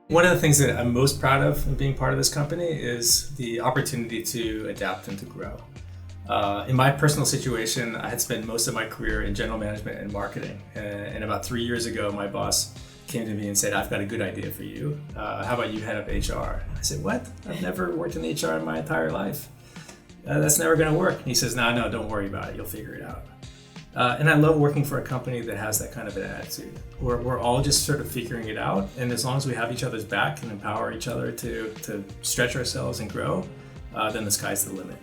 One of the things that I'm most proud of in being part of this company is the opportunity to adapt and to grow. In my personal situation, I had spent most of my career in general management and marketing. And about 3 years ago, my boss came to me and said, "I've got a good idea for you. How about you head up HR?" I said, "What? I've never worked in HR in my entire life. That's never going to work." And he says, No, don't worry about it. You'll figure it out." And I love working for a company that has that kind of an attitude. We're all just sort of figuring it out. And as long as we have each other's back and empower each other to stretch ourselves and grow, then the sky's the limit.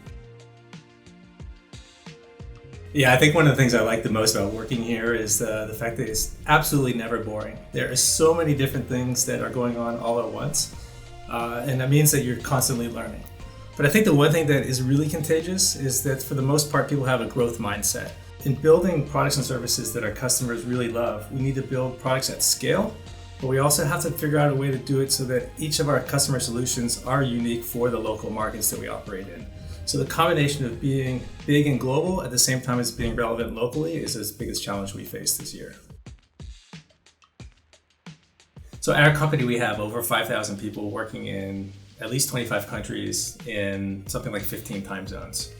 Yeah, I think one of the things I like the most about working here is the fact that it's absolutely never boring. There are so many different things that are going on all at once. And that means that you're constantly learning. But I think the one thing that is really contagious is that for the most part, people have a growth mindset. In building products and services that our customers really love, we need to build products at scale, but we also have to figure out a way to do it so that each of our customer solutions are unique for the local markets that we operate in. So the combination of being big and global at the same time as being relevant locally is the biggest challenge we face this year. So at our company, we have over 5,000 people working in at least 25 countries in something like 15 time zones.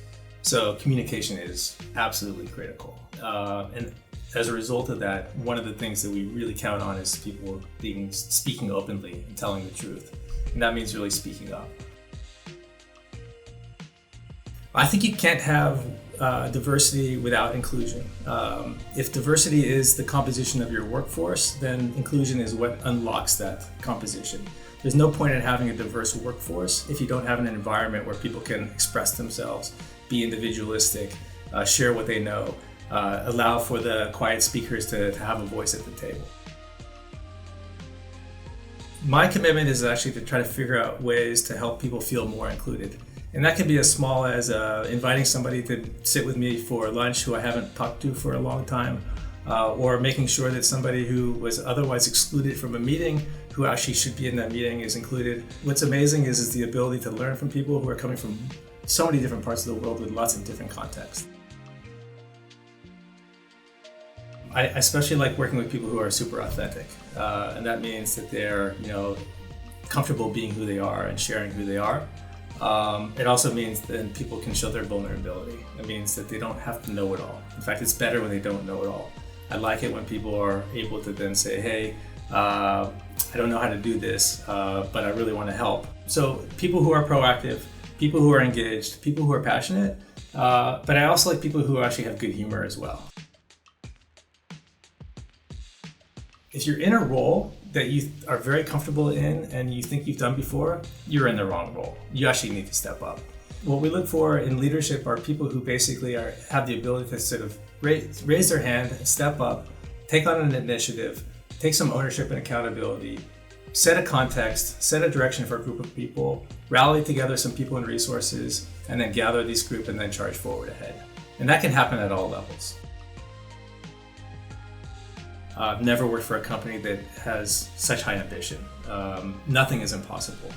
So communication is absolutely critical. And as a result of that, one of the things that we really count on is people speaking openly and telling the truth. And that means really speaking up. I think you can't have diversity without inclusion. If diversity is the composition of your workforce, then inclusion is what unlocks that composition. There's no point in having a diverse workforce if you don't have an environment where people can express themselves, be individualistic, share what they know, allow for the quiet speakers to have a voice at the table. My commitment is actually to try to figure out ways to help people feel more included. And that can be as small as inviting somebody to sit with me for lunch who I haven't talked to for a long time, or making sure that somebody who was otherwise excluded from a meeting, who actually should be in that meeting, is included. What's amazing is the ability to learn from people who are coming from so many different parts of the world with lots of different contexts. I especially like working with people who are super authentic, and that means that they're comfortable being who they are and sharing who they are. It also means that people can show their vulnerability. It means that they don't have to know it all. In fact, it's better when they don't know it all. I like it when people are able to then say, "Hey, I don't know how to do this, but I really want to help." So people who are proactive, people who are engaged, people who are passionate, but I also like people who actually have good humor as well. If you're in a role that you are very comfortable in and you think you've done before, you're in the wrong role. You actually need to step up. What we look for in leadership are people who basically have the ability to sort of raise their hand, step up, take on an initiative, take some ownership and accountability, set a context, set a direction for a group of people, rally together some people and resources, and then gather this group and then charge forward ahead. And that can happen at all levels. I've never worked for a company that has such high ambition. Nothing is impossible.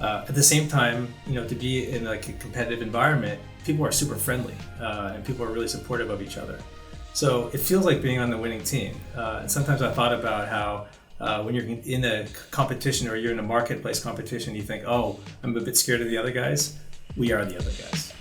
At the same time, to be in a competitive environment, people are super friendly and people are really supportive of each other. So it feels like being on the winning team. And sometimes I thought about how when you're in a competition or you're in a marketplace competition, you think, "Oh, I'm a bit scared of the other guys." We are the other guys.